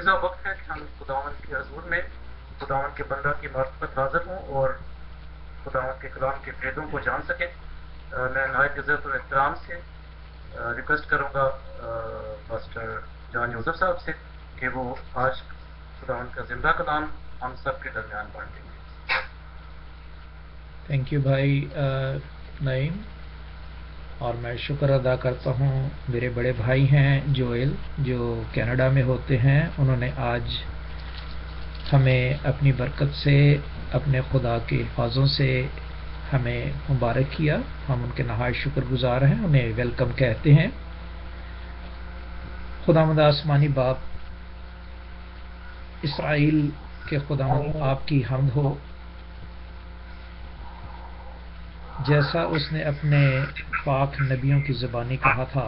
اتنا وقت ہے کہ ہم خداوند کے حضور میں خداوند کے بندہ کی مرتبت حاضر ہوں اور خداوند کے کلام کے فیضوں کو جان سکیں. میں نہایت عزت اور احترام سے ریکویسٹ کروں گا پاسٹر جان یوسف صاحب سے کہ وہ آج خداوند کا زندہ کلام ہم سب کے درمیان بانٹ دیں گے. تھینک یو بھائی نعیم. اور میں شکر ادا کرتا ہوں میرے بڑے بھائی ہیں جوئل جو کینیڈا میں ہوتے ہیں. انہوں نے آج ہمیں اپنی برکت سے اپنے خدا کے حفاظوں سے ہمیں مبارک کیا. ہم ان کے نہایت شکر گزار ہیں, انہیں ویلکم کہتے ہیں. خداوند آسمانی باپ اسرائیل کے خداوند آپ کی حمد ہو, جیسا اس نے اپنے پاک نبیوں کی زبانی کہا تھا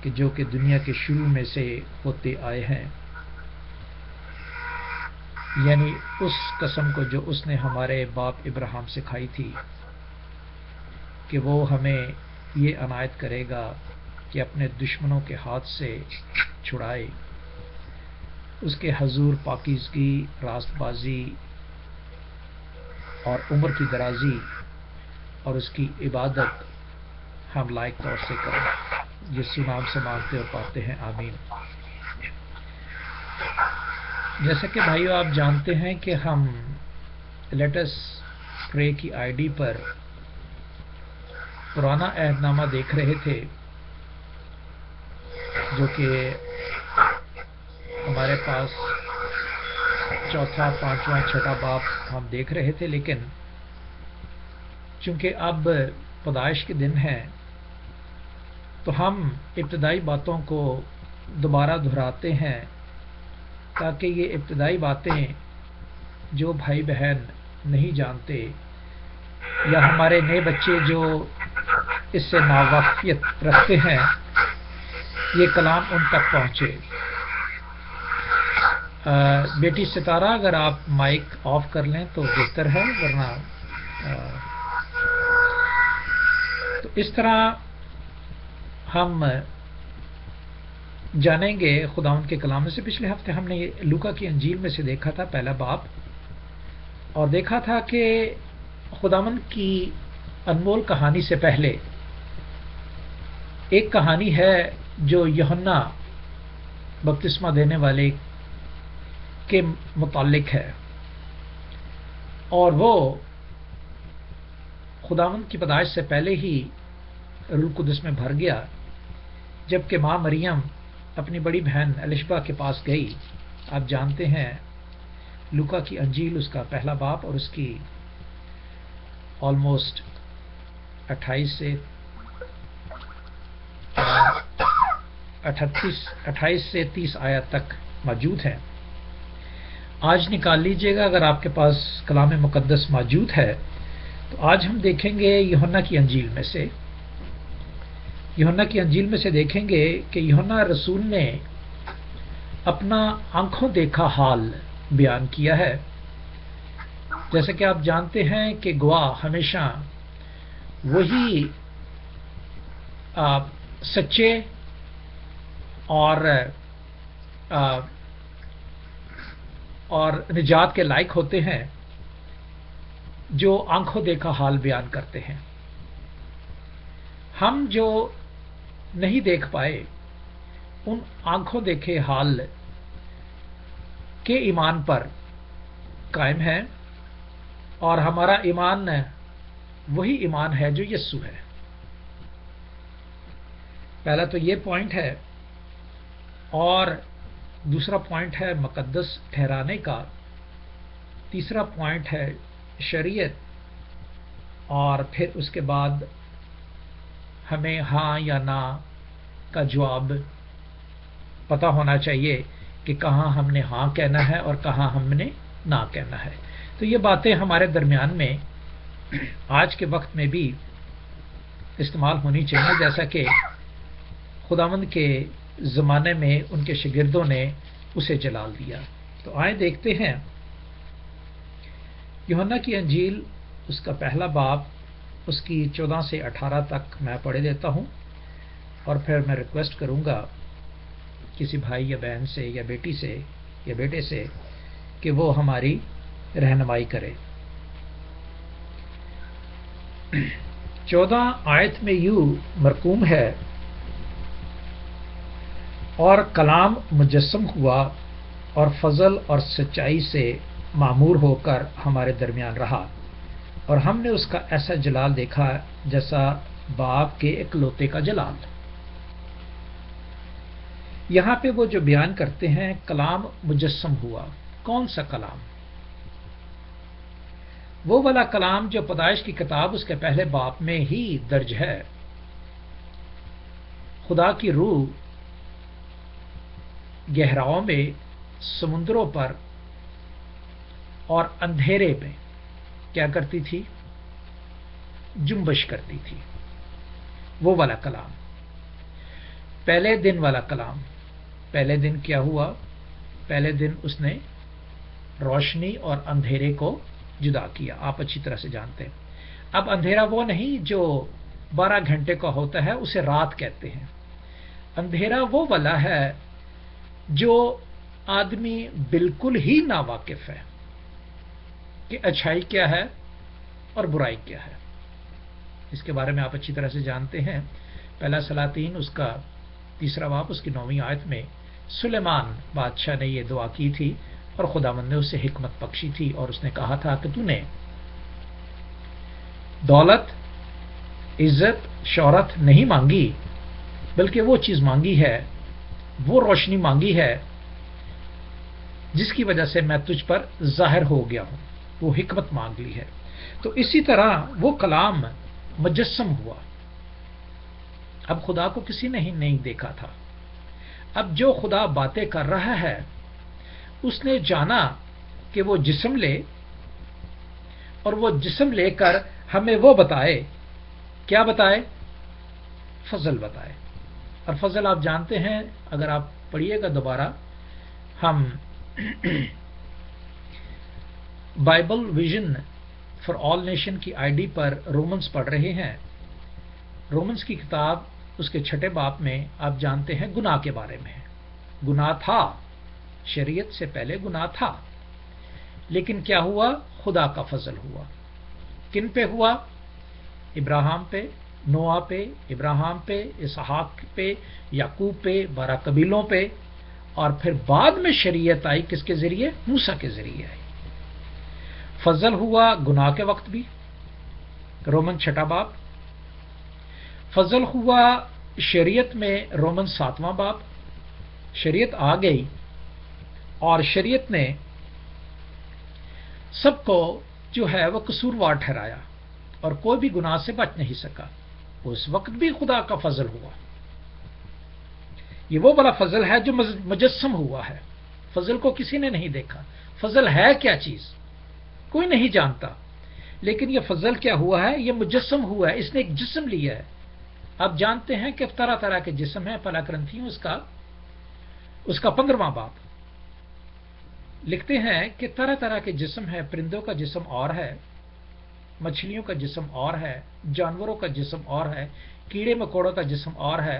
کہ جو کہ دنیا کے شروع میں سے ہوتے آئے ہیں, یعنی اس قسم کو جو اس نے ہمارے باپ ابراہیم سے کھائی تھی کہ وہ ہمیں یہ عنایت کرے گا کہ اپنے دشمنوں کے ہاتھ سے چھڑائے. اس کے حضور پاکیزگی, راست بازی اور عمر کی درازی اور اس کی عبادت ہم لائق طور سے کریں. یسوع نام سے مانگتے اور پاتے ہیں, آمین. جیسا کہ بھائیو آپ جانتے ہیں کہ ہم لیٹس پرے کی آئی ڈی پر پرانا عہد نامہ دیکھ رہے تھے, جو کہ ہمارے پاس چوتھا, پانچواں, چھٹا باب ہم دیکھ رہے تھے. لیکن چونکہ اب پیدائش کے دن ہیں تو ہم ابتدائی باتوں کو دوبارہ دہراتے ہیں تاکہ یہ ابتدائی باتیں جو بھائی بہن نہیں جانتے یا ہمارے نئے بچے جو اس سے ناواقفیت رکھتے ہیں یہ کلام ان تک پہنچے. بیٹی ستارہ اگر آپ مائک آف کر لیں تو بہتر ہے, ورنہ تو اس طرح ہم جانیں گے خداوند کے کلام سے. پچھلے ہفتے ہم نے لوکا کی انجیل میں سے دیکھا تھا پہلا باب, اور دیکھا تھا کہ خداوند کی انمول کہانی سے پہلے ایک کہانی ہے جو یوحنا بپتسمہ دینے والے کے متعلق ہے, اور وہ خداوند کی پیدائش سے پہلے ہی روح القدس میں بھر گیا جبکہ ماں مریم اپنی بڑی بہن الشبہ کے پاس گئی. آپ جانتے ہیں لوکا کی انجیل اس کا پہلا باب اور اس کی آلموسٹ 28 سے 30 آیات تک موجود ہیں. آج نکال لیجئے گا اگر آپ کے پاس کلام مقدس موجود ہے تو آج ہم دیکھیں گے یوحنا کی انجیل میں سے. یوحنا کی انجیل میں سے دیکھیں گے کہ یوحنا رسول نے اپنا آنکھوں دیکھا حال بیان کیا ہے. جیسا کہ آپ جانتے ہیں کہ گواہ ہمیشہ وہی سچے اور نجات کے لائق ہوتے ہیں جو آنکھوں دیکھا حال بیان کرتے ہیں. ہم جو نہیں دیکھ پائے ان آنکھوں دیکھے حال کے ایمان پر قائم ہے, اور ہمارا ایمان وہی ایمان ہے جو یسوع ہے. پہلا تو یہ پوائنٹ ہے, اور دوسرا پوائنٹ ہے مقدس ٹھہرانے کا, تیسرا پوائنٹ ہے شریعت, اور پھر اس کے بعد ہمیں ہاں یا نہ کا جواب پتہ ہونا چاہیے کہ کہاں ہم نے ہاں کہنا ہے اور کہاں ہم نے نہ کہنا ہے. تو یہ باتیں ہمارے درمیان میں آج کے وقت میں بھی استعمال ہونی چاہیے, جیسا کہ خداوند کے زمانے میں ان کے شاگردوں نے اسے جلال دیا. تو آئیں دیکھتے ہیں یوحنا کی انجیل اس کا پہلا باب اس کی 14 سے 18 تک میں پڑھ دیتا ہوں, اور پھر میں ریکویسٹ کروں گا کسی بھائی یا بہن سے یا بیٹی سے یا بیٹے سے کہ وہ ہماری رہنمائی کرے۔ 14 آیت میں یوں مرقوم ہے، اور کلام مجسم ہوا اور فضل اور سچائی سے معمور ہو کر ہمارے درمیان رہا، اور ہم نے اس کا ایسا جلال دیکھا جیسا باپ کے اکلوتے کا جلال۔ یہاں پہ وہ جو بیان کرتے ہیں کلام مجسم ہوا، کون سا کلام؟ وہ والا کلام جو پیدائش کی کتاب اس کے پہلے باب میں ہی درج ہے۔ خدا کی روح گہراؤں میں، سمندروں پر اور اندھیرے میں کیا کرتی تھی؟ جنبش کرتی تھی۔ وہ والا کلام، پہلے دن والا کلام۔ پہلے دن کیا ہوا؟ پہلے دن اس نے روشنی اور اندھیرے کو جدا کیا، آپ اچھی طرح سے جانتے ہیں۔ اب اندھیرا وہ نہیں جو 12 گھنٹے کا ہوتا ہے، اسے رات کہتے ہیں۔ اندھیرا وہ والا ہے جو آدمی بالکل ہی ناواقف ہے کہ اچھائی کیا ہے اور برائی کیا ہے۔ اس کے بارے میں آپ اچھی طرح سے جانتے ہیں۔ پہلا سلاطین اس کا 3 باب اس کی 9ویں آیت میں سلیمان بادشاہ نے یہ دعا کی تھی اور خداوند نے اسے حکمت بخشی تھی، اور اس نے کہا تھا کہ تو نے دولت، عزت، شہرت نہیں مانگی، بلکہ وہ چیز مانگی ہے، وہ روشنی مانگی ہے جس کی وجہ سے میں تجھ پر ظاہر ہو گیا ہوں، وہ حکمت مانگ لی ہے۔ تو اسی طرح وہ کلام مجسم ہوا۔ اب خدا کو کسی نے ہی نہیں دیکھا تھا، اب جو خدا باتیں کر رہا ہے اس نے جانا کہ وہ جسم لے، اور وہ جسم لے کر ہمیں وہ بتائے، کیا بتائے؟ فضل بتائے۔ اور فضل آپ جانتے ہیں، اگر آپ پڑھیے گا دوبارہ، ہم Bible vision for all nation کی آئی ڈی پر رومنز پڑھ رہے ہیں۔ رومنز کی کتاب اس کے 6 باب میں آپ جانتے ہیں گناہ کے بارے میں ہے۔ گناہ تھا، شریعت سے پہلے گناہ تھا، لیکن کیا ہوا؟ خدا کا فضل ہوا۔ کن پہ ہوا؟ ابراہیم پہ، نوح پہ، ابراہیم پہ، اسحاق پہ، یعقوب پہ، 12 قبیلوں پہ، اور پھر بعد میں شریعت آئی کس کے ذریعے؟ موسیٰ کے ذریعے آئی۔ فضل ہوا گناہ کے وقت بھی، رومن 6 باب۔ فضل ہوا شریعت میں، رومن 7واں باب۔ شریعت آ گئی اور شریعت نے سب کو جو ہے وہ قصوروار ٹھہرایا اور کوئی بھی گناہ سے بچ نہیں سکا۔ اس وقت بھی خدا کا فضل ہوا۔ یہ وہ بڑا فضل ہے جو مجسم ہوا ہے۔ فضل کو کسی نے نہیں دیکھا۔ فضل ہے کیا چیز کوئی نہیں جانتا، لیکن یہ فضل کیا ہوا ہے؟ یہ مجسم ہوا ہے، اس نے ایک جسم لیا ہے۔ آپ جانتے ہیں کہ طرح طرح کے جسم ہیں۔ پہلا کرنتھیوں اس کا 15واں باب لکھتے ہیں کہ طرح طرح کے جسم ہیں، پرندوں کا جسم اور ہے، مچھلیوں کا جسم اور ہے، جانوروں کا جسم اور ہے، کیڑے مکوڑوں کا جسم اور ہے،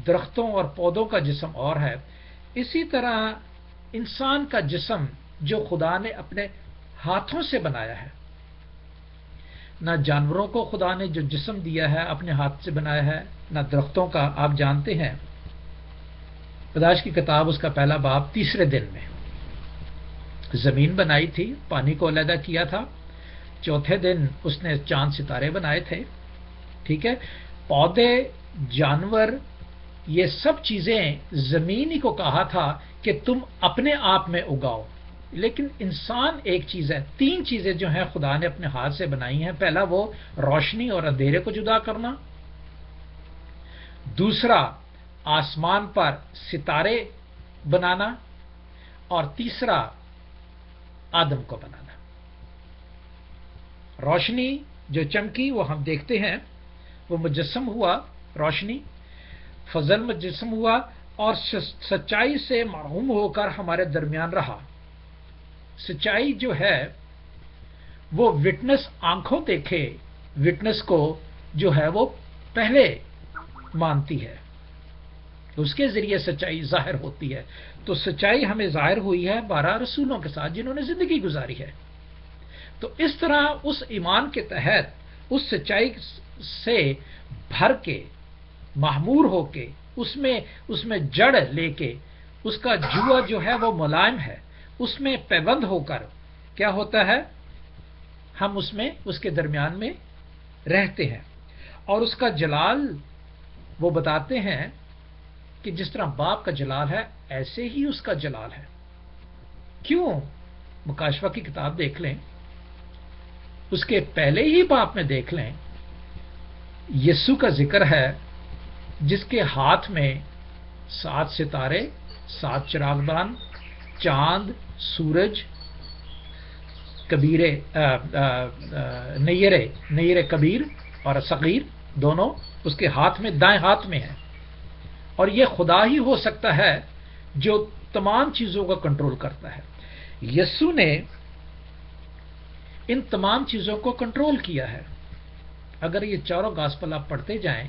درختوں اور پودوں کا جسم اور ہے۔ اسی طرح انسان کا جسم جو خدا نے اپنے ہاتھوں سے بنایا ہے، نہ جانوروں کو خدا نے جو جسم دیا ہے اپنے ہاتھ سے بنایا ہے، نہ درختوں کا۔ آپ جانتے ہیں پیدائش کی کتاب اس کا 1 باب 3 دن میں زمین بنائی تھی، پانی کو علیحدہ کیا تھا، 4تھے دن اس نے چاند ستارے بنائے تھے، ٹھیک ہے، پودے، جانور، یہ سب چیزیں زمین ہی کو کہا تھا کہ تم اپنے آپ میں اگاؤ۔ لیکن انسان ایک چیز ہے، 3 چیزیں جو ہیں خدا نے اپنے ہاتھ سے بنائی ہیں۔ پہلا وہ روشنی اور اندھیرے کو جدا کرنا، دوسرا آسمان پر ستارے بنانا، اور تیسرا آدم کو بنانا۔ روشنی جو چمکی وہ ہم دیکھتے ہیں، وہ مجسم ہوا روشنی، فضل مجسم ہوا، اور سچائی سے محروم ہو کر ہمارے درمیان رہا۔ سچائی جو ہے وہ وٹنس آنکھوں دیکھے وٹنس کو جو ہے وہ پہلے مانتی ہے۔ اس کے ذریعے سچائی ظاہر ہوتی ہے. تو سچائی ہمیں ظاہر ہوئی ہے 12 رسولوں کے ساتھ جنہوں نے زندگی گزاری ہے. تو اس طرح اس ایمان کے تحت اس سچائی سے بھر کے معمور ہو کے اس میں جڑ لے کے اس کا جوا جو ہے وہ ملائم ہے، اس میں پیوند ہو کر کیا ہوتا ہے، ہم اس کے درمیان میں رہتے ہیں. اور اس کا جلال وہ بتاتے ہیں کہ جس طرح باپ کا جلال ہے ایسے ہی اس کا جلال ہے. کیوں؟ مکاشفہ کی کتاب دیکھ لیں، اس کے پہلے ہی باپ میں دیکھ لیں، یسوع کا ذکر ہے جس کے ہاتھ میں 7 ستارے، 7 چراغ دان، چاند، سورج، کبیرے نیرے کبیر اور صغیر دونوں اس کے ہاتھ میں، دائیں ہاتھ میں ہیں. اور یہ خدا ہی ہو سکتا ہے جو تمام چیزوں کا کنٹرول کرتا ہے. یسوع نے ان تمام چیزوں کو کنٹرول کیا ہے. اگر یہ چاروں گاسپل آپ پڑھتے جائیں،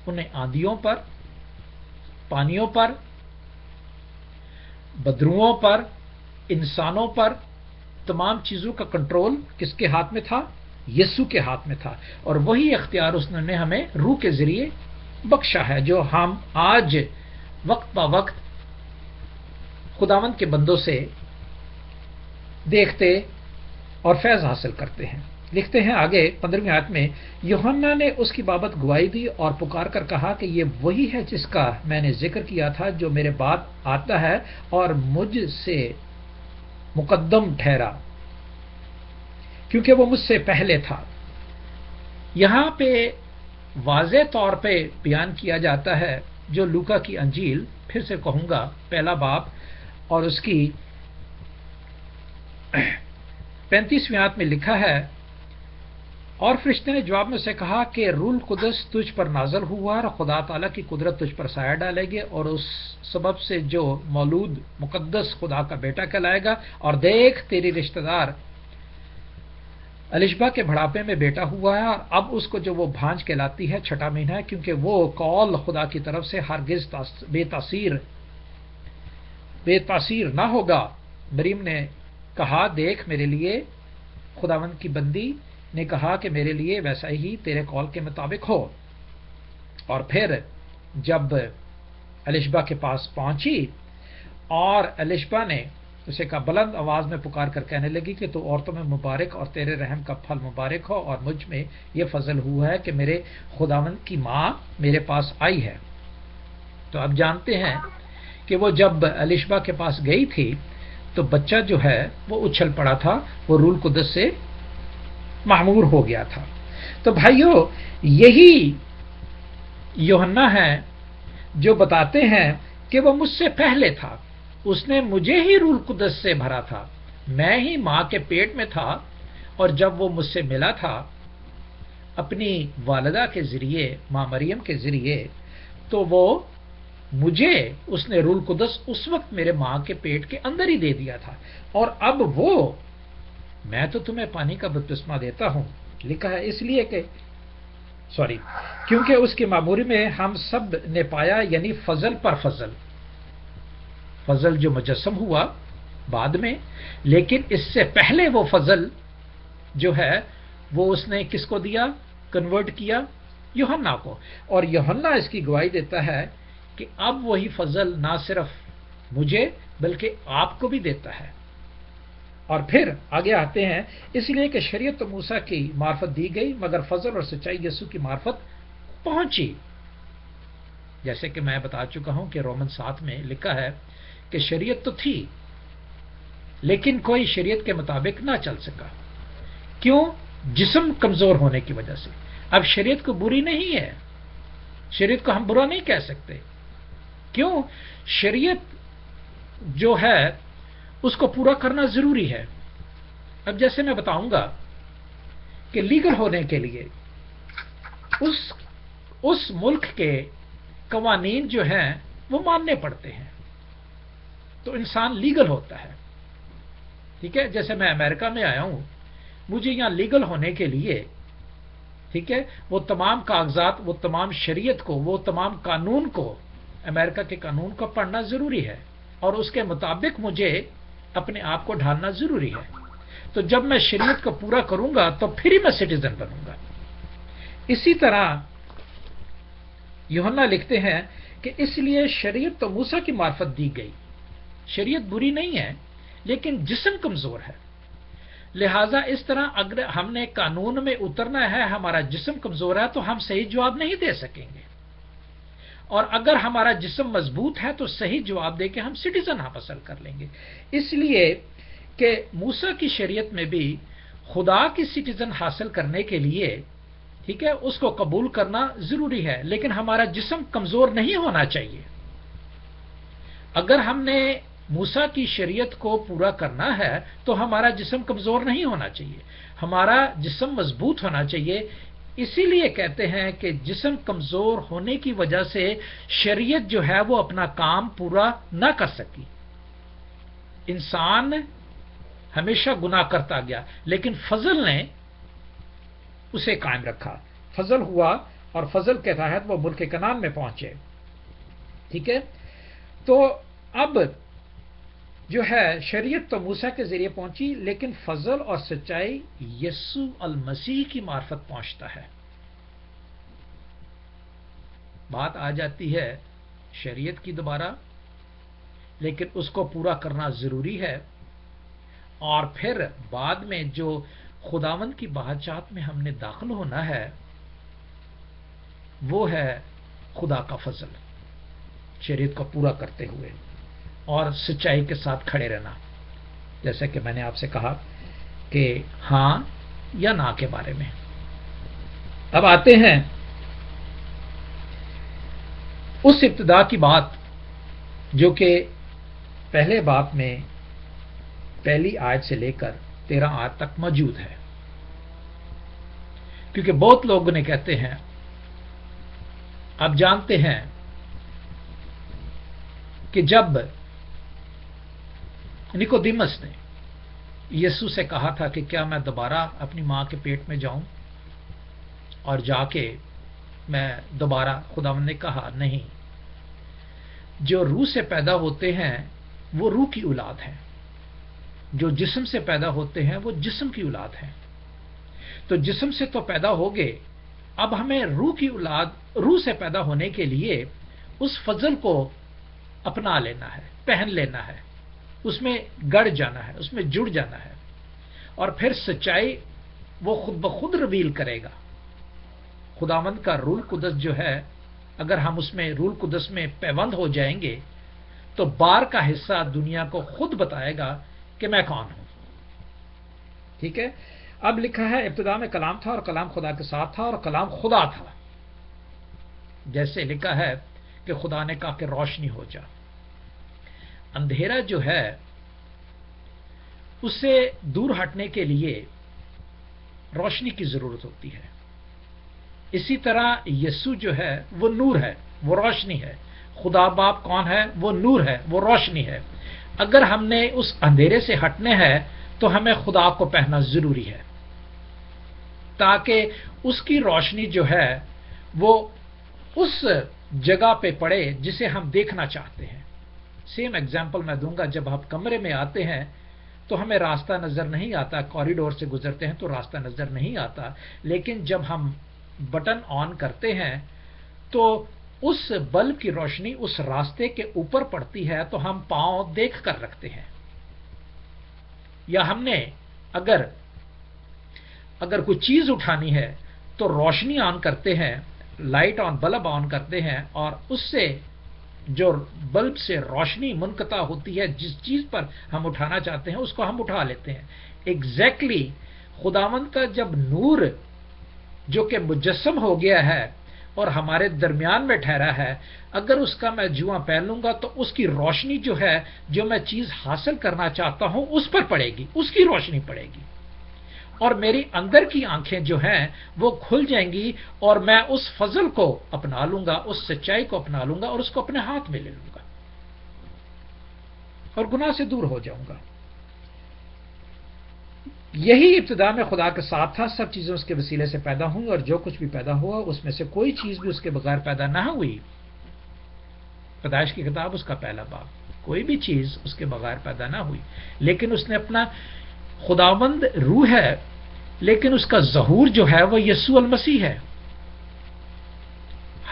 انہیں آندھیوں پر، پانیوں پر، بدروؤں پر، انسانوں پر، تمام چیزوں کا کنٹرول کس کے ہاتھ میں تھا؟ یسوع کے ہاتھ میں تھا. اور وہی اختیار اس نے ہمیں روح کے ذریعے بخشا ہے جو ہم آج وقت با وقت خداوند کے بندوں سے دیکھتے اور فیض حاصل کرتے ہیں. لکھتے ہیں آگے 15ویں آیت میں، یوحنا نے اس کی بابت گواہی دی اور پکار کر کہا کہ یہ وہی ہے جس کا میں نے ذکر کیا تھا جو میرے بعد آتا ہے اور مجھ سے مقدم ٹھہرا کیونکہ وہ مجھ سے پہلے تھا. یہاں پہ واضح طور پہ بیان کیا جاتا ہے جو لوکا کی انجیل، پھر سے کہوں گا، پہلا باب اور اس کی 35ویں آیت میں لکھا ہے، اور فرشتے نے جواب میں سے کہا کہ روح القدس تجھ پر نازل ہوا اور خدا تعالیٰ کی قدرت تجھ پر سایہ ڈالے گی اور اس سبب سے جو مولود مقدس خدا کا بیٹا کہلائے گا. اور دیکھ تیری رشتہ دار الشبا کے بڑھاپے میں بیٹا ہوا ہے اور اب اس کو جو وہ بھانج کہلاتی ہے 6واں مہینہ ہے کیونکہ وہ قول خدا کی طرف سے ہرگز بے تاثیر نہ ہوگا. مریم نے کہا دیکھ میرے لیے خداوند کی بندی نے کہا کہ میرے لیے ویسا ہی تیرے قول کے مطابق ہو. اور پھر جب الشبا کے پاس پہنچی اور الشبا نے اسے کا بلند آواز میں پکار کر کہنے لگی کہ تو عورتوں میں مبارک اور تیرے رحم کا پھل مبارک ہو اور مجھ میں یہ فضل ہوا ہے کہ میرے خداوند کی ماں میرے پاس آئی ہے. تو اب جانتے ہیں کہ وہ جب الشبا کے پاس گئی تھی تو بچہ جو ہے وہ اچھل پڑا تھا، وہ روح القدس سے معمور ہو گیا تھا. تو بھائیو یہی یوحنا ہے جو بتاتے ہیں کہ وہ مجھ سے پہلے تھا، اس نے مجھے ہی روح القدس سے بھرا تھا، میں ہی ماں کے پیٹ میں تھا. اور جب وہ مجھ سے ملا تھا اپنی والدہ کے ذریعے، ماں مریم کے ذریعے، تو وہ مجھے اس نے روح القدس اس وقت میرے ماں کے پیٹ کے اندر ہی دے دیا تھا. اور اب وہ میں تو تمہیں پانی کا بپتسمہ دیتا ہوں، لکھا ہے اس لیے کہ کیونکہ اس کی معموری میں ہم سب نے پایا، یعنی فضل پر فضل، فضل جو مجسم ہوا بعد میں، لیکن اس سے پہلے وہ فضل جو ہے وہ اس نے کس کو دیا، کنورٹ کیا یوحنا کو. اور یوحنا اس کی گواہی دیتا ہے کہ اب وہی فضل نہ صرف مجھے بلکہ آپ کو بھی دیتا ہے. اور پھر آگے آتے ہیں، اس لیے کہ شریعت تو موسیٰ کی معرفت دی گئی مگر فضل اور سچائی یسوع کی معرفت پہنچی. جیسے کہ میں بتا چکا ہوں کہ رومن 7 میں لکھا ہے کہ شریعت تو تھی لیکن کوئی شریعت کے مطابق نہ چل سکا. کیوں؟ جسم کمزور ہونے کی وجہ سے. اب شریعت کو بری نہیں ہے، شریعت کو ہم برا نہیں کہہ سکتے. کیوں؟ شریعت جو ہے اس کو پورا کرنا ضروری ہے. اب جیسے میں بتاؤں گا کہ لیگل ہونے کے لیے اس ملک کے قوانین جو ہیں وہ ماننے پڑتے ہیں تو انسان لیگل ہوتا ہے. ٹھیک ہے، جیسے میں امریکہ میں آیا ہوں، مجھے یہاں لیگل ہونے کے لیے، ٹھیک ہے، وہ تمام کاغذات، وہ تمام شریعت کو، وہ تمام قانون کو امریکہ کے قانون کو پڑھنا ضروری ہے اور اس کے مطابق مجھے اپنے آپ کو ڈھالنا ضروری ہے. تو جب میں شریعت کو پورا کروں گا تو پھر ہی میں سٹیزن بنوں گا. اسی طرح یوحنا لکھتے ہیں کہ اس لیے شریعت تو موسیٰ کی معرفت دی گئی. شریعت بری نہیں ہے لیکن جسم کمزور ہے. لہٰذا اس طرح اگر ہم نے قانون میں اترنا ہے، ہمارا جسم کمزور ہے تو ہم صحیح جواب نہیں دے سکیں گے. اور اگر ہمارا جسم مضبوط ہے تو صحیح جواب دے کے ہم سٹیزن حاصل کر لیں گے. اس لیے کہ موسیٰ کی شریعت میں بھی خدا کی سٹیزن حاصل کرنے کے لیے، ٹھیک ہے، اس کو قبول کرنا ضروری ہے، لیکن ہمارا جسم کمزور نہیں ہونا چاہیے. اگر ہم نے موسیٰ کی شریعت کو پورا کرنا ہے تو ہمارا جسم کمزور نہیں ہونا چاہیے، ہمارا جسم مضبوط ہونا چاہیے. اسی لیے کہتے ہیں کہ جسم کمزور ہونے کی وجہ سے شریعت جو ہے وہ اپنا کام پورا نہ کر سکی. انسان ہمیشہ گناہ کرتا گیا لیکن فضل نے اسے قائم رکھا. فضل ہوا اور فضل کے تحت وہ ملک کنعان میں پہنچے. ٹھیک ہے، تو اب جو ہے شریعت تو موسیٰ کے ذریعے پہنچی لیکن فضل اور سچائی یسوع المسیح کی معرفت پہنچتا ہے. بات آ جاتی ہے شریعت کی دوبارہ، لیکن اس کو پورا کرنا ضروری ہے. اور پھر بعد میں جو خداوند کی بادشاہت میں ہم نے داخل ہونا ہے وہ ہے خدا کا فضل، شریعت کو پورا کرتے ہوئے اور سچائی کے ساتھ کھڑے رہنا. جیسے کہ میں نے آپ سے کہا کہ ہاں یا نہ کے بارے میں. اب آتے ہیں اس ابتدا کی بات جو کہ پہلے باب میں پہلی آیت سے لے کر 13 آیت تک موجود ہے. کیونکہ بہت لوگ نے کہتے ہیں، آپ جانتے ہیں کہ جب نیکودیمس نے یسوع سے کہا تھا کہ کیا میں دوبارہ اپنی ماں کے پیٹ میں جاؤں، اور جا کے میں دوبارہ، خداوند نے کہا نہیں، جو روح سے پیدا ہوتے ہیں وہ روح کی اولاد ہیں، جو جسم سے پیدا ہوتے ہیں وہ جسم کی اولاد ہیں. تو جسم سے تو پیدا ہو گئے، اب ہمیں روح کی اولاد، روح سے پیدا ہونے کے لیے اس فضل کو اپنا لینا ہے، پہن لینا ہے، اس میں گڑ جانا ہے، اس میں جڑ جانا ہے. اور پھر سچائی وہ خود بخود ریویل کرے گا. خداوند کا روح القدس جو ہے، اگر ہم اس میں روح القدس میں پیوند ہو جائیں گے تو بار کا حصہ دنیا کو خود بتائے گا کہ میں کون ہوں. ٹھیک ہے، اب لکھا ہے ابتدا میں کلام تھا اور کلام خدا کے ساتھ تھا اور کلام خدا تھا. جیسے لکھا ہے کہ خدا نے کہا کہ روشنی ہو جا. اندھیرا جو ہے اس سے دور ہٹنے کے لیے روشنی کی ضرورت ہوتی ہے. اسی طرح یسوع جو ہے وہ نور ہے، وہ روشنی ہے. خدا باپ کون ہے؟ وہ نور ہے، وہ روشنی ہے. اگر ہم نے اس اندھیرے سے ہٹنے ہے تو ہمیں خدا کو پہننا ضروری ہے تاکہ اس کی روشنی جو ہے وہ اس جگہ پہ پڑے جسے ہم دیکھنا چاہتے ہیں. سیم ایگزامپل میں دوں گا. جب آپ کمرے میں آتے ہیں تو ہمیں راستہ نظر نہیں آتا، کوریڈور سے گزرتے ہیں تو راستہ نظر نہیں آتا، لیکن جب ہم بٹن آن کرتے ہیں تو اس بلب کی روشنی اس راستے کے اوپر پڑتی ہے تو ہم پاؤں دیکھ کر رکھتے ہیں. یا ہم نے اگر کوئی چیز اٹھانی ہے تو روشنی آن کرتے ہیں، لائٹ آن، بلب آن کرتے ہیں، اور اس سے جو بلب سے روشنی منقطع ہوتی ہے، جس چیز پر ہم اٹھانا چاہتے ہیں اس کو ہم اٹھا لیتے ہیں. ایگزیکٹلی خداوند کا جب نور جو کہ مجسم ہو گیا ہے اور ہمارے درمیان میں ٹھہرا ہے، اگر اس کا میں جواں پہن لوں گا تو اس کی روشنی جو ہے، جو میں چیز حاصل کرنا چاہتا ہوں اس پر پڑے گی، اس کی روشنی پڑے گی، اور میری اندر کی آنکھیں جو ہیں وہ کھل جائیں گی اور میں اس فضل کو اپنا لوں گا، اس سچائی کو اپنا لوں گا اور اس کو اپنے ہاتھ میں لے لوں گا اور گناہ سے دور ہو جاؤں گا. یہی ابتدا میں خدا کے ساتھ تھا، سب چیزیں اس کے وسیلے سے پیدا ہوئی اور جو کچھ بھی پیدا ہوا اس میں سے کوئی چیز بھی اس کے بغیر پیدا نہ ہوئی. پیدائش کی کتاب اس کا پہلا باب. کوئی بھی چیز اس کے بغیر پیدا نہ ہوئی، لیکن اس نے اپنا خداوند روح ہے، لیکن اس کا ظہور جو ہے وہ یسوع المسیح ہے.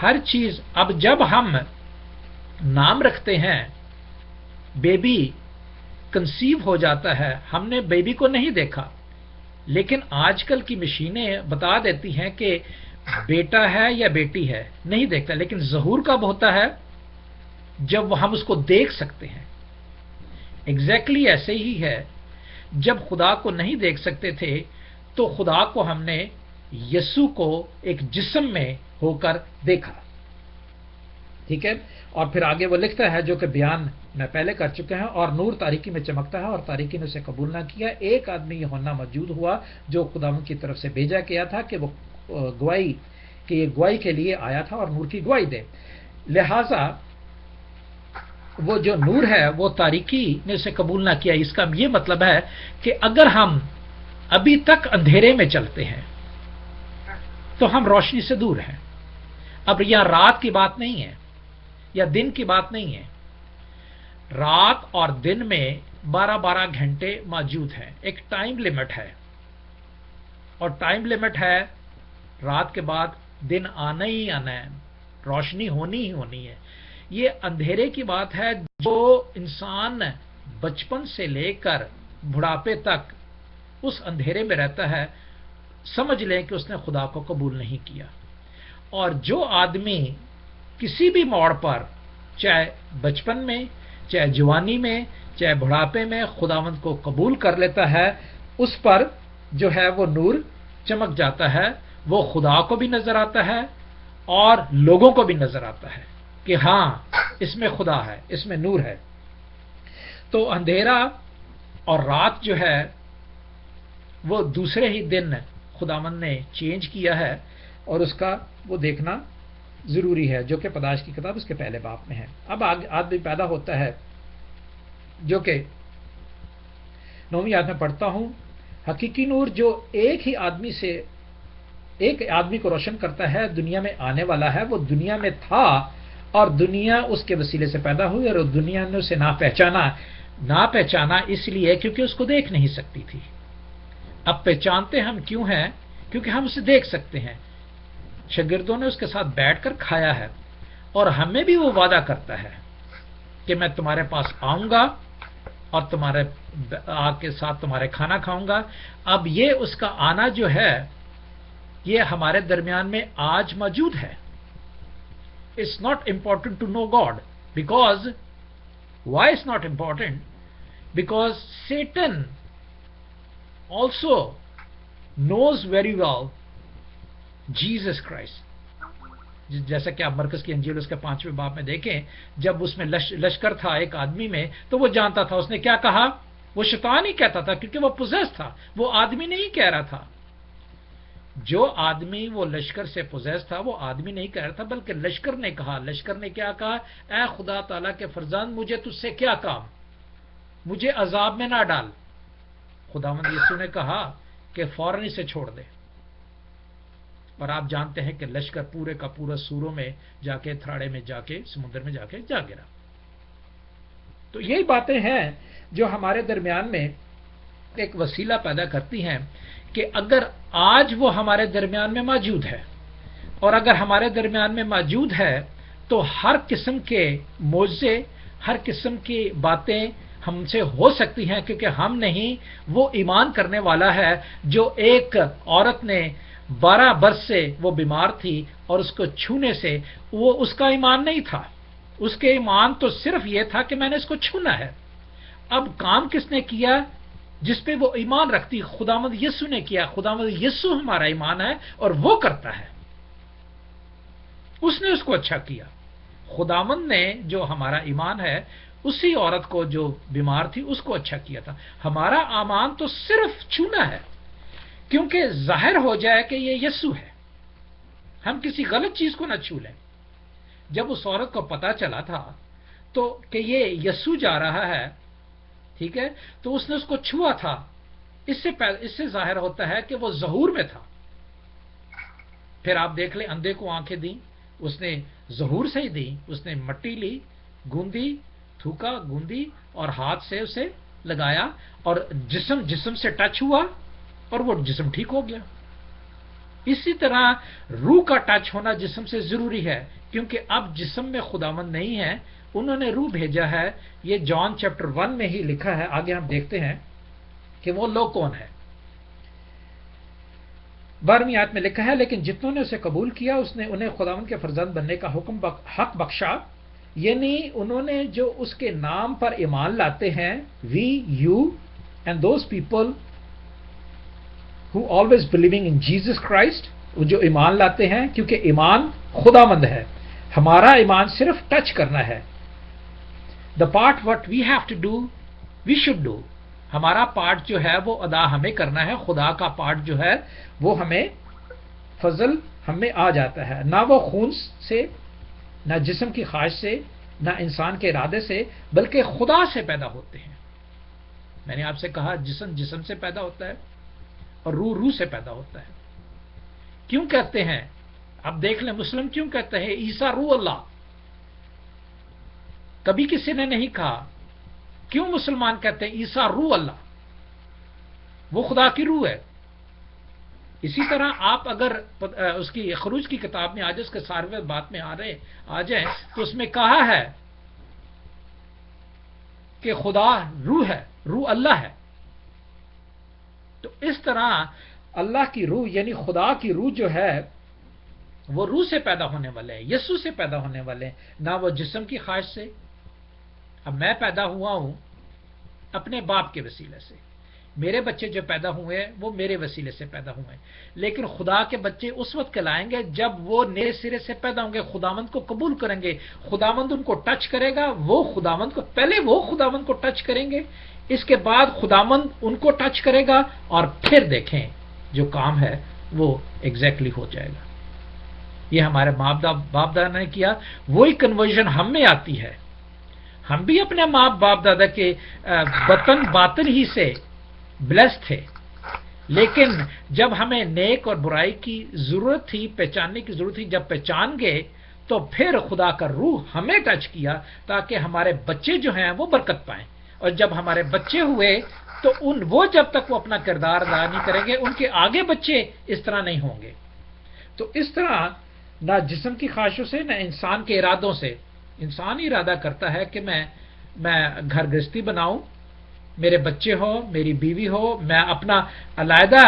ہر چیز. اب جب ہم نام رکھتے ہیں، بیبی کنسیو ہو جاتا ہے، ہم نے بیبی کو نہیں دیکھا، لیکن آج کل کی مشینیں بتا دیتی ہیں کہ بیٹا ہے یا بیٹی ہے، نہیں دیکھتا. لیکن ظہور کب ہوتا ہے؟ جب ہم اس کو دیکھ سکتے ہیں. ایگزیکٹلی ایسے ہی ہے. جب خدا کو نہیں دیکھ سکتے تھے تو خدا کو ہم نے یسوع کو ایک جسم میں ہو کر دیکھا. ٹھیک ہے. اور پھر آگے وہ لکھتا ہے جو کہ بیان میں پہلے کر چکے ہیں، اور نور تاریکی میں چمکتا ہے اور تاریکی نے اسے قبول نہ کیا. ایک آدمی یوحنا موجود ہوا جو خداوند کی طرف سے بھیجا گیا تھا کہ وہ گواہی کے لیے آیا تھا اور نور کی گواہی دے. لہذا وہ جو نور ہے وہ تاریکی نے اسے قبول نہ کیا. اس کا یہ مطلب ہے کہ اگر ہم ابھی تک اندھیرے میں چلتے ہیں تو ہم روشنی سے دور ہیں. اب یہاں رات کی بات نہیں ہے یا دن کی بات نہیں ہے. رات اور دن میں 12 گھنٹے موجود ہیں. ایک ٹائم لمٹ ہے، اور ٹائم لمٹ ہے رات کے بعد دن آنا ہی آنا ہے، روشنی ہونی ہی ہونی ہے. یہ اندھیرے کی بات ہے. جو انسان بچپن سے لے کر بڑھاپے تک اس اندھیرے میں رہتا ہے، سمجھ لیں کہ اس نے خدا کو قبول نہیں کیا. اور جو آدمی کسی بھی موڑ پر، چاہے بچپن میں، چاہے جوانی میں، چاہے بڑھاپے میں، خداوند کو قبول کر لیتا ہے، اس پر جو ہے وہ نور چمک جاتا ہے. وہ خدا کو بھی نظر آتا ہے اور لوگوں کو بھی نظر آتا ہے کہ ہاں اس میں خدا ہے، اس میں نور ہے. تو اندھیرا اور رات جو ہے وہ دوسرے ہی دن خداوند نے چینج کیا ہے، اور اس کا وہ دیکھنا ضروری ہے، جو کہ پیدائش کی کتاب اس کے پہلے باب میں ہے. اب آدمی پیدا ہوتا ہے، جو کہ 9ویں آیت میں پڑھتا ہوں. حقیقی نور جو ایک آدمی کو روشن کرتا ہے، دنیا میں آنے والا ہے. وہ دنیا میں تھا اور دنیا اس کے وسیلے سے پیدا ہوئی، اور دنیا نے اسے نہ پہچانا اس لیے کیونکہ اس کو دیکھ نہیں سکتی تھی. اب پہچانتے ہم کیوں ہیں؟ کیونکہ ہم اسے دیکھ سکتے ہیں. شاگردوں نے اس کے ساتھ بیٹھ کر کھایا ہے، اور ہمیں بھی وہ وعدہ کرتا ہے کہ میں تمہارے پاس آؤں گا اور تمہارے آگ کے ساتھ تمہارے کھانا کھاؤں گا. اب یہ اس کا آنا جو ہے یہ ہمارے درمیان میں آج موجود ہے. It's not important to know God. Because why it's not important? Because Satan also knows very well Jesus Christ. جیسا کہ آپ مرکز کی انجیل اس کے 5ویں باب میں دیکھیں، جب اس میں لشکر تھا ایک آدمی میں، تو وہ جانتا تھا. اس نے کیا کہا؟ وہ شیطان ہی کہتا تھا، کیونکہ وہ پوزیس تھا. وہ آدمی نہیں کہہ رہا تھا. جو آدمی وہ لشکر سے پوزیس تھا وہ آدمی نہیں کہہ رہا تھا، بلکہ لشکر نے کہا. لشکر نے کیا کہا؟ اے خدا تعالیٰ کے فرزند، مجھے تجھ سے کیا کام؟ مجھے عذاب میں نہ ڈال. خداوند یسوع نے کہا کہ فوراً اسے چھوڑ دے. اور آپ جانتے ہیں کہ لشکر پورے کا پورا سوروں میں جا کے، تھراڑے میں جا کے، سمندر میں جا گرا. تو یہی باتیں ہیں جو ہمارے درمیان میں ایک وسیلہ پیدا کرتی ہیں کہ اگر آج وہ ہمارے درمیان میں موجود ہے، اور اگر ہمارے درمیان میں موجود ہے تو ہر قسم کے معجزے، ہر قسم کی باتیں ہم سے ہو سکتی ہیں، کیونکہ ہم نہیں. وہ ایمان کرنے والا ہے جو ایک عورت نے 12 برس سے وہ بیمار تھی اور اس کو چھونے سے، وہ اس کا ایمان نہیں تھا. اس کے ایمان تو صرف یہ تھا کہ میں نے اس کو چھونا ہے. اب کام کس نے کیا؟ جس پہ وہ ایمان رکھتی، خداوند یسوع نے کیا. خداوند یسوع ہمارا ایمان ہے اور وہ کرتا ہے. اس نے اس کو اچھا کیا. خداوند نے جو ہمارا ایمان ہے، اسی عورت کو جو بیمار تھی اس کو اچھا کیا تھا. ہمارا ایمان تو صرف چھونا ہے، کیونکہ ظاہر ہو جائے کہ یہ یسوع ہے. ہم کسی غلط چیز کو نہ چھو لیں. جب اس عورت کو پتا چلا تھا تو کہ یہ یسوع جا رہا ہے، ٹھیک ہے، تو اس نے اس کو چھوا تھا. اس سے ظاہر ہوتا ہے کہ وہ ظہور میں تھا. پھر آپ دیکھ لیں، اندھے کو آنکھیں دیں، اس نے ظہور سے ہی دی. اس نے مٹی لی گوندی، تھوکا، گوندی اور ہاتھ سے اسے لگایا اور جسم سے ٹچ ہوا اور وہ جسم ٹھیک ہو گیا. اسی طرح روح کا ٹچ ہونا جسم سے ضروری ہے، کیونکہ اب جسم میں خداوند نہیں ہے، انہوں نے روح بھیجا ہے. یہ جان چیپٹر 1 میں ہی لکھا ہے. آگے ہم دیکھتے ہیں کہ وہ لوگ کون ہے. 12ویں آیت میں لکھا ہے، لیکن جتنوں نے اسے قبول کیا اس نے انہیں خداوند کے فرزند بننے کا حق بخشا، یعنی انہوں نے جو اس کے نام پر ایمان لاتے ہیں. We, you and those people who always believing in Jesus Christ، جو ایمان لاتے ہیں، کیونکہ ایمان خداوند ہے. ہمارا ایمان صرف ٹچ کرنا ہے. the part what we have to do we should do. ہمارا پارٹ جو ہے وہ ادا ہمیں کرنا ہے. خدا کا پارٹ جو ہے وہ ہمیں فضل ہمیں آ جاتا ہے. نہ وہ خون سے، نہ جسم کی خواہش سے، نہ انسان کے ارادے سے، بلکہ خدا سے پیدا ہوتے ہیں. میں نے آپ سے کہا جسم سے پیدا ہوتا ہے اور روح سے پیدا ہوتا ہے. کیوں کہتے ہیں؟ اب دیکھ لیں مسلم کیوں کہتے ہیں عیسیٰ روح اللہ. کبھی کسی نے نہیں کہا. کیوں مسلمان کہتے ہیں عیسیٰ روح اللہ؟ وہ خدا کی روح ہے. اسی طرح آپ اگر اس کی خروج کی کتاب میں آج اس کے سارویں بات میں آ جائیں تو اس میں کہا ہے کہ خدا روح ہے، روح اللہ ہے. تو اس طرح اللہ کی روح یعنی خدا کی روح جو ہے وہ روح سے پیدا ہونے والے ہیں، یسوع سے پیدا ہونے والے ہیں، نہ وہ جسم کی خواہش سے. اب میں پیدا ہوا ہوں اپنے باپ کے وسیلے سے. میرے بچے جو پیدا ہوئے ہیں وہ میرے وسیلے سے پیدا ہوئے ہیں. لیکن خدا کے بچے اس وقت کہلائیں گے جب وہ نئے سرے سے پیدا ہوں گے، خداوند کو قبول کریں گے، خداوند ان کو ٹچ کرے گا. وہ خداوند کو ٹچ کریں گے، اس کے بعد خداوند ان کو ٹچ کرے گا اور پھر دیکھیں جو کام ہے وہ ایگزیکٹلی ہو جائے گا. یہ ہمارے باپ دادا نے کیا، وہی کنورژن ہم میں آتی ہے. ہم بھی اپنے باپ دادا کے باطن ہی سے بلیس تھے، لیکن جب ہمیں نیک اور برائی کی ضرورت تھی، پہچاننے کی ضرورت تھی، جب پہچان گئے تو پھر خدا کا روح ہمیں ٹچ کیا تاکہ ہمارے بچے جو ہیں وہ برکت پائیں. اور جب ہمارے بچے ہوئے تو وہ جب تک وہ اپنا کردار ادا نہیں کریں گے ان کے آگے بچے اس طرح نہیں ہوں گے. تو اس طرح نہ جسم کی خواہشوں سے نہ انسان کے ارادوں سے. انسان ہی ارادہ کرتا ہے کہ میں گھر گرہستی بناؤں، میرے بچے ہو، میری بیوی ہو، میں اپنا علیحدہ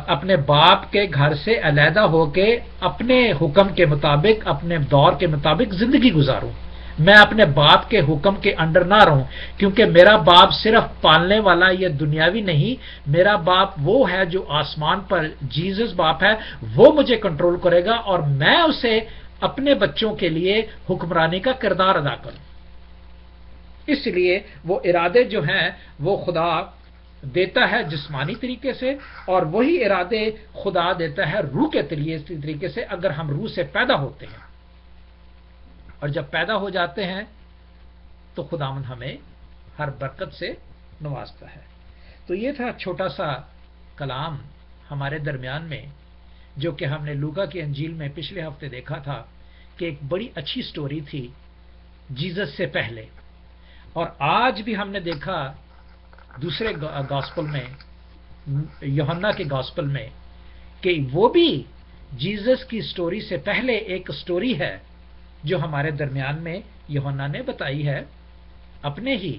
اپنے باپ کے گھر سے علیحدہ ہو کے اپنے حکم کے مطابق، اپنے دور کے مطابق زندگی گزاروں. میں اپنے باپ کے حکم کے انڈر نہ رہوں، کیونکہ میرا باپ صرف پالنے والا یا دنیاوی نہیں، میرا باپ وہ ہے جو آسمان پر جیزس باپ ہے، وہ مجھے کنٹرول کرے گا اور میں اسے اپنے بچوں کے لیے حکمرانی کا کردار ادا کروں. اس لیے وہ ارادے جو ہیں وہ خدا دیتا ہے جسمانی طریقے سے، اور وہی ارادے خدا دیتا ہے روح کے طریقے سے اگر ہم روح سے پیدا ہوتے ہیں. اور جب پیدا ہو جاتے ہیں تو خداوند ہمیں ہر برکت سے نوازتا ہے. تو یہ تھا چھوٹا سا کلام ہمارے درمیان میں جو کہ ہم نے لوکا کی انجیل میں پچھلے ہفتے دیکھا تھا کہ ایک بڑی اچھی سٹوری تھی جیزس سے پہلے. اور آج بھی ہم نے دیکھا دوسرے گاسپل میں، یوحنا کے گاسپل میں، کہ وہ بھی جیزس کی سٹوری سے پہلے ایک سٹوری ہے جو ہمارے درمیان میں یوحنا نے بتائی ہے اپنے ہی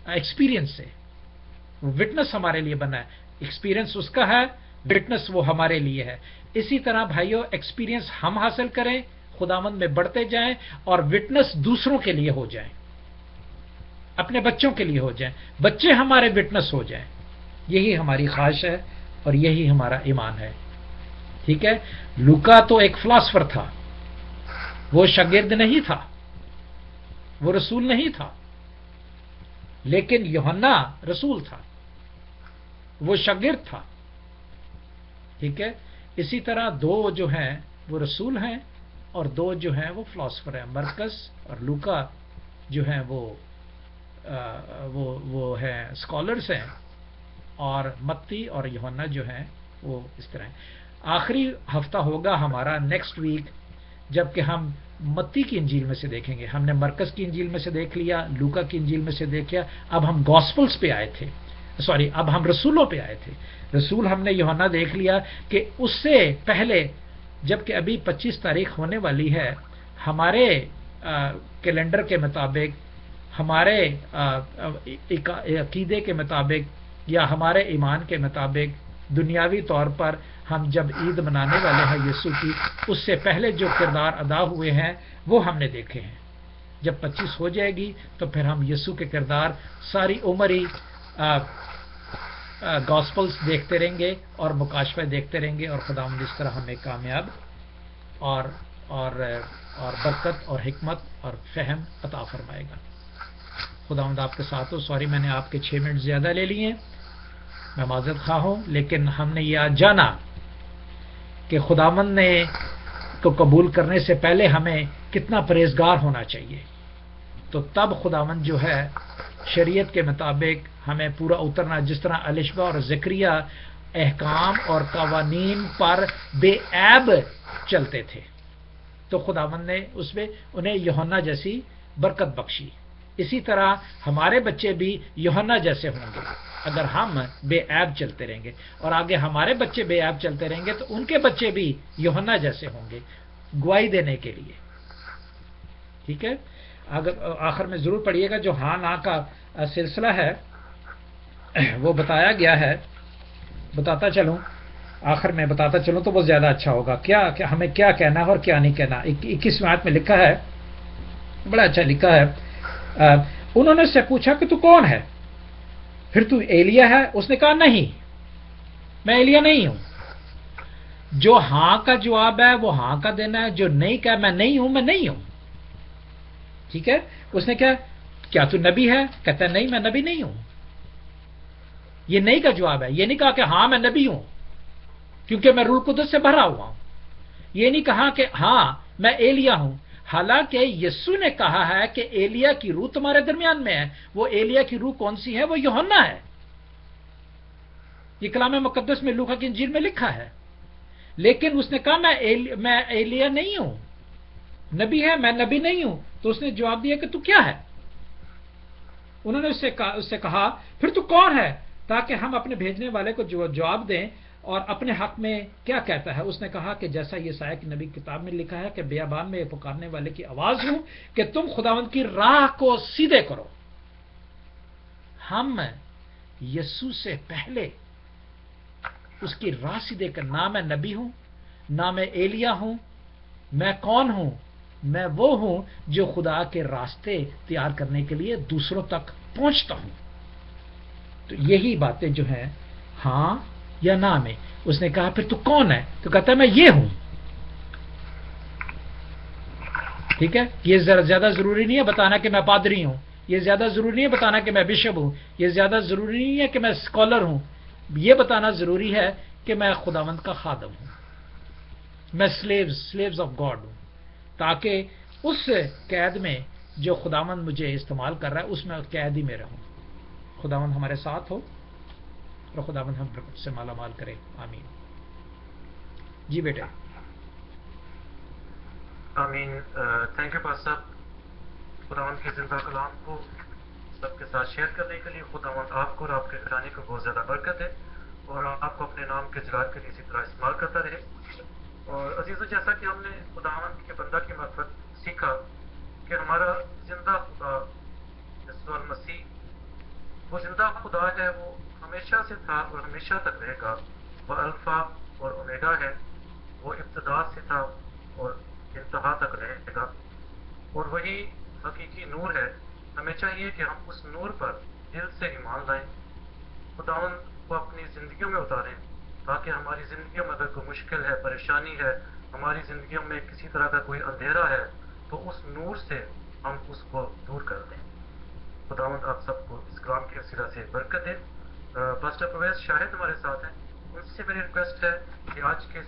ایکسپیرینس سے. وٹنس ہمارے لیے بنا ہے، ایکسپیرینس اس کا ہے، وٹنس وہ ہمارے لیے ہے. اسی طرح بھائیو ایکسپیرینس ہم حاصل کریں، خداوند میں بڑھتے جائیں اور وٹنس دوسروں کے لیے ہو جائیں، اپنے بچوں کے لیے ہو جائیں، بچے ہمارے وٹنس ہو جائیں. یہی ہماری خواہش ہے اور یہی ہمارا ایمان ہے. ٹھیک ہے. لوکا تو ایک فلاسفر تھا، وہ شاگرد نہیں تھا، وہ رسول نہیں تھا. لیکن یوحنا رسول تھا، وہ شاگرد تھا. ٹھیک ہے. اسی طرح دو جو ہیں وہ رسول ہیں اور دو جو ہیں وہ فلاسفر ہیں. مرکز اور لوکا جو ہیں وہ ہیں اسکالرس ہیں، اور متی اور یوحنا جو ہیں وہ اس طرح ہیں. آخری ہفتہ ہوگا ہمارا نیکسٹ ویک جبکہ ہم متی کی انجیل میں سے دیکھیں گے. ہم نے مرکز کی انجیل میں سے دیکھ لیا, لوکا کی انجیل میں سے دیکھ لیا, اب ہم گاسپلز پہ آئے تھے, سوری اب ہم رسولوں پہ آئے تھے. رسول ہم نے یوحنا دیکھ لیا کہ اس سے پہلے, جبکہ ابھی 25 تاریخ ہونے والی ہے, ہمارے کیلنڈر کے مطابق, ہمارے عقیدے کے مطابق یا ہمارے ایمان کے مطابق, دنیاوی طور پر ہم جب عید منانے والے ہیں یسوع کی, اس سے پہلے جو کردار ادا ہوئے ہیں وہ ہم نے دیکھے ہیں. جب 25 ہو جائے گی تو پھر ہم یسوع کے کردار ساری عمر ہی گاسپلز دیکھتے رہیں گے اور مکاشفہ دیکھتے رہیں گے, اور خداوند اس طرح ہمیں کامیاب اور برکت اور حکمت اور فہم عطا فرمائے گا. خداوند آپ کے ساتھ ہو. سوری میں نے آپ کے 6 منٹ زیادہ لے لیے, میں معذرت خواہ ہوں, لیکن ہم نے یہ آج جانا کہ خداوند نے کو قبول کرنے سے پہلے ہمیں کتنا پرہیزگار ہونا چاہیے. تو تب خداوند جو ہے شریعت کے مطابق ہمیں پورا اترنا, جس طرح الشبہ اور زکریا احکام اور قوانین پر بے عیب چلتے تھے, تو خداوند نے اس میں انہیں یوحنا جیسی برکت بخشی. اسی طرح ہمارے بچے بھی یوحنا جیسے ہوں گے اگر ہم بے عیب چلتے رہیں گے, اور آگے ہمارے بچے بے عیب چلتے رہیں گے تو ان کے بچے بھی یوحنا جیسے ہوں گے گواہی دینے کے لیے. ٹھیک ہے, اگر آخر میں ضرور پڑھیے گا جو ہاں نا کا سلسلہ ہے وہ بتایا گیا ہے. بتاتا چلوں, آخر میں بتاتا چلوں تو وہ زیادہ اچھا ہوگا. کیا ہمیں کیا کہنا ہے اور کیا نہیں کہنا. 21 آیت میں لکھا ہے, بڑا اچھا لکھا ہے, انہوں نے اس سے پوچھا کہ تو کون ہے, پھر تو ایلیا ہے؟ اس نے کہا نہیں, میں ایلیا نہیں ہوں. جو ہاں کا جواب ہے وہ ہاں کا دینا ہے, جو نہیں کہا میں نہیں ہوں, میں نہیں ہوں. ٹھیک ہے, اس نے کیا تو نبی ہے؟ کہتا ہے نہیں میں نبی نہیں ہوں. یہ نہیں کا جواب ہے. یہ نہیں کہا کہ ہاں میں نبی ہوں کیونکہ میں روح القدس سے بھرا ہوا ہوں. یہ نہیں کہا کہ ہاں میں ایلیا ہوں, حالانکہ یسوع نے کہا ہے کہ ایلیا کی روح تمہارے درمیان میں ہے. وہ ایلیا کی روح کون سی ہے؟ وہ یوحنا ہے. یہ کلام مقدس میں لوکا کی انجیل میں لکھا ہے. لیکن اس نے کہا میں ایلیا نہیں ہوں. نبی ہے, میں نبی نہیں ہوں. تو اس نے جواب دیا کہ تو کیا ہے؟ انہوں نے اس سے کہا پھر تو کون ہے, تاکہ ہم اپنے بھیجنے والے کو جواب دیں اور اپنے حق میں کیا کہتا ہے. اس نے کہا کہ جیسا یسایا کی نبی کتاب میں لکھا ہے کہ بیابان میں پکارنے والے کی آواز ہوں کہ تم خداوند کی راہ کو سیدھے کرو. ہم یسوع سے پہلے اس کی راہ سیدھے کر, نہ میں نبی ہوں نہ میں ایلیا ہوں. میں کون ہوں؟ میں وہ ہوں جو خدا کے راستے تیار کرنے کے لیے دوسروں تک پہنچتا ہوں. تو یہی باتیں جو ہیں ہاں یا نہ میں. اس نے کہا پھر تو کون ہے؟ تو کہتا ہے میں یہ ہوں. ٹھیک ہے, یہ زیادہ ضروری نہیں ہے بتانا کہ میں پادری ہوں. یہ زیادہ ضروری نہیں ہے بتانا کہ میں بشپ ہوں. یہ زیادہ ضروری نہیں ہے کہ میں اسکالر ہوں. یہ بتانا ضروری ہے کہ میں خداوند کا خادم ہوں. میں سلیوز آف گاڈ ہوں, تاکہ اس قید میں جو خداوند مجھے استعمال کر رہا ہے اس میں قیدی میں رہوں. خداوند ہمارے ساتھ ہو اور خداوند ہم برکت سے مالا مال کرے. آمین. جی بیٹے. آمین. تھینک یو پاسٹر صاحب, خداوند کے زندہ کلام کو سب کے ساتھ شیئر کرنے کے لیے. خداوند آپ کو اور آپ کے گھرانے کو بہت زیادہ برکت ہے اور آپ کو اپنے نام کے جلال کے لیے اسی طرح استعمال کرتا رہے. اور عزیزو, جیسا کہ ہم نے خداوند کے بندہ کی معرفت سیکھا کہ ہمارا زندہ خدا یسوع المسیح وہ زندہ خدا ہے, وہ ہمیشہ سے تھا اور ہمیشہ تک رہے گا. وہ الفا اور اومیگا ہے, وہ ابتدا سے تھا اور انتہا تک رہے گا, اور وہی حقیقی نور ہے. ہمیں چاہیے کہ ہم اس نور پر دل سے ایمان لائیں, خداوند کو اپنی زندگیوں میں اتاریں, تاکہ ہماری زندگیوں میں اگر کوئی مشکل ہے, پریشانی ہے, ہماری زندگیوں میں کسی طرح کا کوئی اندھیرا ہے, تو اس نور سے ہم اس کو دور کر دیں. خداوند آپ سب کو اس کلام کے وسیلہ سے برکت دے. پاسٹر پرویز شاہد ہمارے ساتھ ہیں, ان سے میری ریکویسٹ ہے کہ آج کے